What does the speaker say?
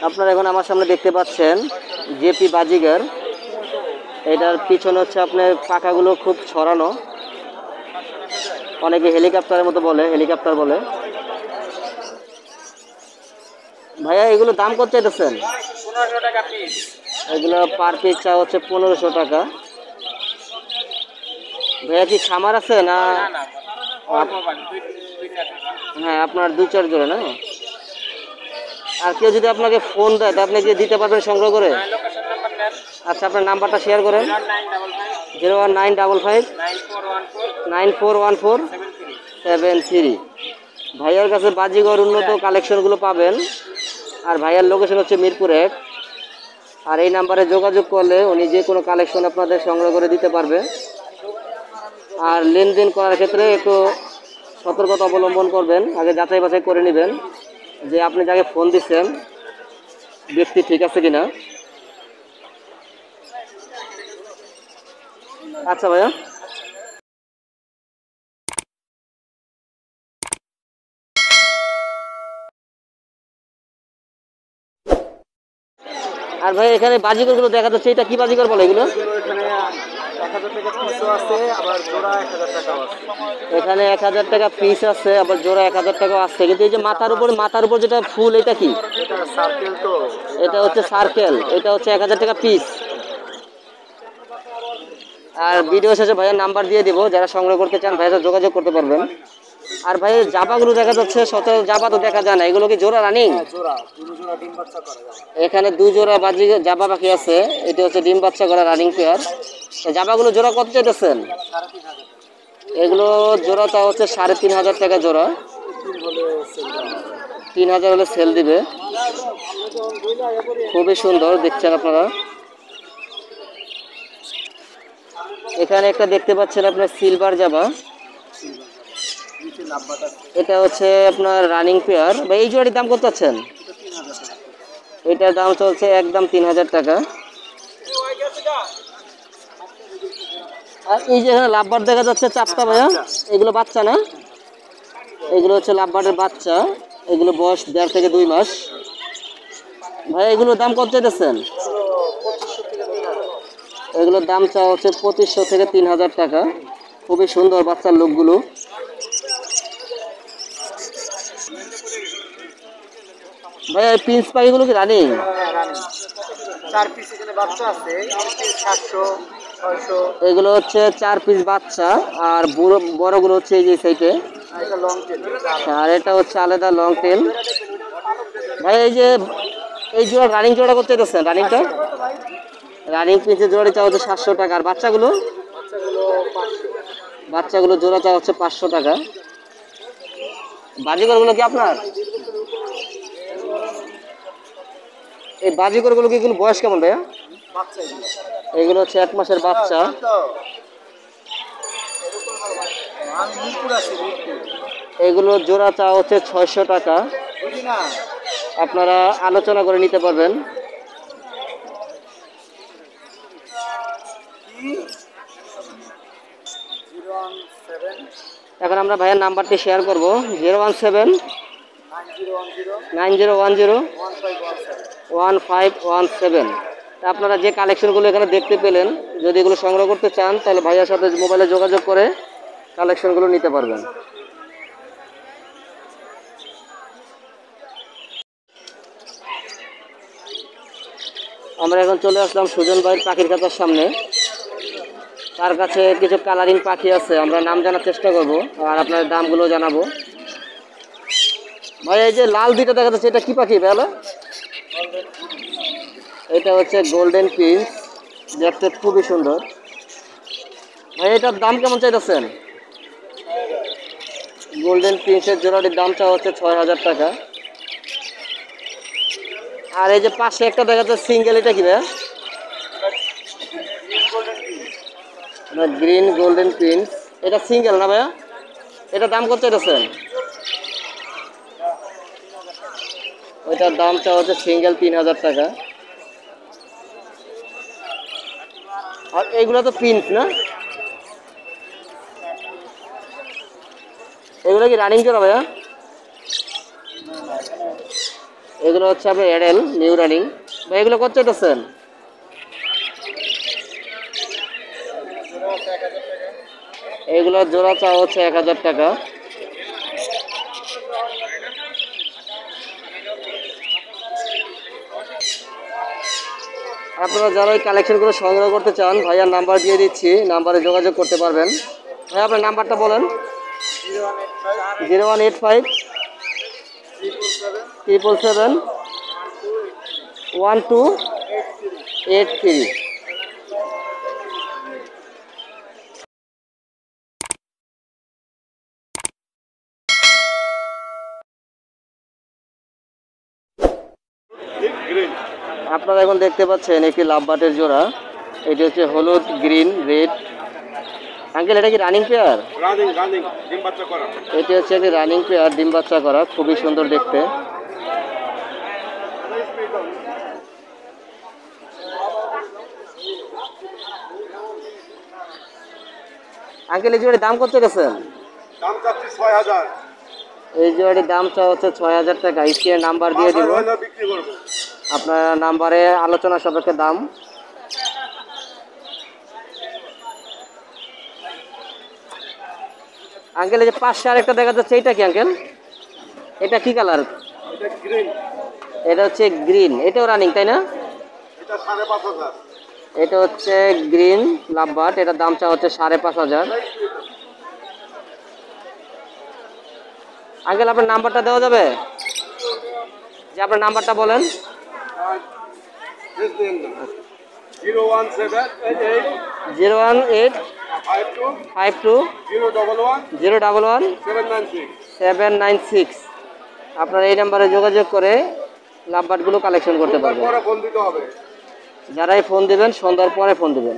আপনারা এখন আমার সামনে দেখতে পাচ্ছেন জেপি বাজিগার। এটার পিছনে হচ্ছে আপনার পাখাগুলো খুব ছড়ানো, অনেকে হেলিকপ্টারের মতো বলে, হেলিকপ্টার বলে। ভাইয়া এগুলো দাম কত চাইতেছেন? 1500 টাকা পিস। এগুলো পার পিস চা হচ্ছে 1500 টাকা। ভাইয়া কি খামার আছে না? না না, অল্প মানে দুই চার টাকা। হ্যাঁ, আপনার 2-4 জোড়া না? আর কেউ যদি আপনাকে ফোন দেয় তা আপনি কি দিতে পারবেন সংগ্রহ করে? হ্যাঁ, লোকেশন নাম্বার নেন। আচ্ছা, আপনার নাম্বারটা শেয়ার করেন। 0955 01955 9414 9414 73। 73। ভাইয়ার কাছে বাজিগর উন্নত কালেকশনগুলো পাবেন। আর ভাইয়ার লোকেশন হচ্ছে মিরপুর 1। আর এই নাম্বারে যোগাযোগ করলে উনি যে কোনো কালেকশন আপনাদের সংগ্রহ করে দিতে পারবে। আর লেনদেন করার ক্ষেত্রে একটু সতর্কতা অবলম্বন করবেন, আগে যাচাই বাছাই করে নেবেন যে আপনি যাকে ফোন দিচ্ছেন ব্যক্তি ঠিক আছে কিনা। আচ্ছা ভাইয়া। আর ভাই এখানে বাজিগরগুলো দেখা যাচ্ছে, এটা কি বাজিগর বলে এগুলো? এখানে 1000 টাকা পিসও আছে, আবার জোড়া 1000 টাকাও আছে। এখানে 1000 টাকা পিস আছে, আবার জোড়া 1000 টাকাও আছে। কিন্তু এই যে মাথার উপর যেটা ফুল, এটা কি? এটা সার্কেল তো। এটা হচ্ছে সার্কেল, এটা হচ্ছে 1000 টাকা পিস। আর ভিডিও শেষে ভাইয়ের নাম্বার দিয়ে দিব, যারা সংগ্রহ করতে চান ভাইয়ের সাথে যোগাযোগ করতে পারবেন। আর ভাই জাবাগুলো দেখা যাচ্ছে, সচরাচর জাবা তো দেখা যায় না, এগুলো কি জোড়া রানিং? জোড়া, দুটো জোড়া ডিম বাচ্চা করে যাবে। এখানে 2 জোড়া জাবা পাখি আছে, এটা হচ্ছে ডিম বাচ্চা করা রানিং পেয়ার। জাবাগুলো জোড়া কত চাইতেছেন? 3500। এগুলো জোড়া তা হচ্ছে 3500 টাকা জোড়া। 3000 হলে সেল দিবে। খুবই সুন্দর দেখছেন আপনারা। এখানে একটা দেখতে পাচ্ছেন আপনার সিলভার জাবা, এটা হচ্ছে আপনার রানিং পেয়ার। বা এই জোড়াটির দাম কত আছেন? এটার দাম চলছে একদম 3000 টাকা। আর এই যে এখানে লাভবার্ড দেখা যাচ্ছে 4টা ভাইয়া, এগুলো বাচ্চা না? এগুলো হচ্ছে লাভবার্ডের বাচ্চা, এগুলো বয়স 1.5 থেকে 2 মাস। ভাই এগুলোর দাম কত চাইতেছেন? এগুলোর দাম চা হচ্ছে 2500 থেকে 3000 টাকা। খুবই সুন্দর বাচ্চার লোকগুলো। ভাই এই প্রিন্স পাখিগুলো কি রানিং? 4 পিস এখানে বাচ্চা আছে, 700 600। এগুলো হচ্ছে 4 পিস বাচ্চা, আর বড়গুলো হচ্ছে এই যে সাইডে, এটা লং টেল। আর এটা হচ্ছে আলাদা লং টেল। ভাই এই যে এই জোড়া রানিং জোড়া করতে দিচ্ছেন, রানিংটা রানিং পিসের জোড়া চা হচ্ছে 700 টাকা। আর বাচ্চাগুলো বাচ্চাগুলো জোড়া চা হচ্ছে 500 টাকা। বাজিগরগুলো কি আপনার? এই বাজিগরগুলো কি, এগুলো বয়স কেমন ভাইয়া? এগুলো হচ্ছে 1 মাসের বাচ্চা। এগুলো জোড়া চা হচ্ছে 600 টাকা। আপনারা আলোচনা করে নিতে পারবেন। এখন আমরা ভাইয়ের নাম্বারটি শেয়ার করব, 017 9010 1517। আপনারা যে কালেকশনগুলো এখানে দেখতে পেলেন, যদি এগুলো সংগ্রহ করতে চান তাহলে ভাইয়ার সাথে মোবাইলে যোগাযোগ করে কালেকশনগুলো নিতে পারবেন। আমরা এখন চলে আসলাম সুজন ভাইয়ের পাখির খাতার সামনে। তার কাছে কিছু কালারিং পাখি আছে, আমরা নাম জানার চেষ্টা করব আর আপনার দামগুলো জানাবো। ভাই এই যে লাল দুইটা দেখা যাচ্ছে, এটা কি পাখি ভাইয়া? এটা হচ্ছে গোল্ডেন প্রিন্স, দেখতে খুবই সুন্দর। ভাই এটার দাম কেমন চাইতেছেন? গোল্ডেন প্রিন্সের জোড়াটির দামটা হচ্ছে 6000 টাকা। আর এই যে পাশে একটা দেখা যাচ্ছে সিঙ্গেল, এটা কি ভাইয়া? গ্রিন গোল্ডেন প্রিন্স, এটা সিঙ্গেল না ভাইয়া? এটার দাম কত চাইতেছেন? ওইটার দামটা হচ্ছে সিঙ্গেল 3000 টাকা। আর এইগুলো তো প্রিন্স না? এগুলো কি রানিং জোড়া ভাইয়া? এগুলো হচ্ছে আপনার এডেল নিউ রানিং। ভাই এগুলো কত চাইতেছেন? এগুলো জোড়া চা হচ্ছে 1000 টাকা। আপনারা যারা এই কালেকশনগুলো সংগ্রহ করতে চান, ভাইয়ার নাম্বার দিয়ে দিচ্ছি, নাম্বারে যোগাযোগ করতে পারবেন। ভাই আপনার নাম্বারটা বলেন। 0185 777 1283। আপনারা এখন দেখতে পাচ্ছেন একটি লাভবাটের জোড়া। এটি হচ্ছে হলুদ, গ্রিন, রেড। আঙ্কেল এটা কি রানিং পেয়ার? রানিং রানিং ডিম বাচ্চা করা। এটি হচ্ছে একটি রানিং পেয়ার, ডিম বাচ্চা করা, খুবই সুন্দর দেখতে। আঙ্কেল এই জোড়াটির দাম কত গেছেন? দাম চাচ্ছি 6000। এই জোড়াটির দাম চা হচ্ছে 6000 টাকা। স্ক্রিনে নাম্বার দিয়ে দিব, বিক্রি করব। আপনার নাম্বারে আলোচনা সাপেক্ষে দাম। আঙ্কেল এই যে পাশে আরেকটা দেখা যাচ্ছে, এইটা কি আঙ্কেল? এটা কি কালার? এটা গ্রিন। এটা হচ্ছে গ্রিন, এটাও রানিং তাই না? এটা 5500। এটা হচ্ছে গ্রিন লাভবার্ড, এটার দাম চা হচ্ছে 5500। আঙ্কেল আপনার নাম্বারটা দেওয়া যাবে? যে আপনার নাম্বারটা বলেন। 01788 018 52 52 011 011 796। 796। আপনারা এই নাম্বারে যোগাযোগ করে লাভবার্ডগুলো কালেকশন করতে পারবেন। পরে ফোন দিতে হবে। যারাই ফোন দিবেন সন্ধ্যার পরে ফোন দিবেন।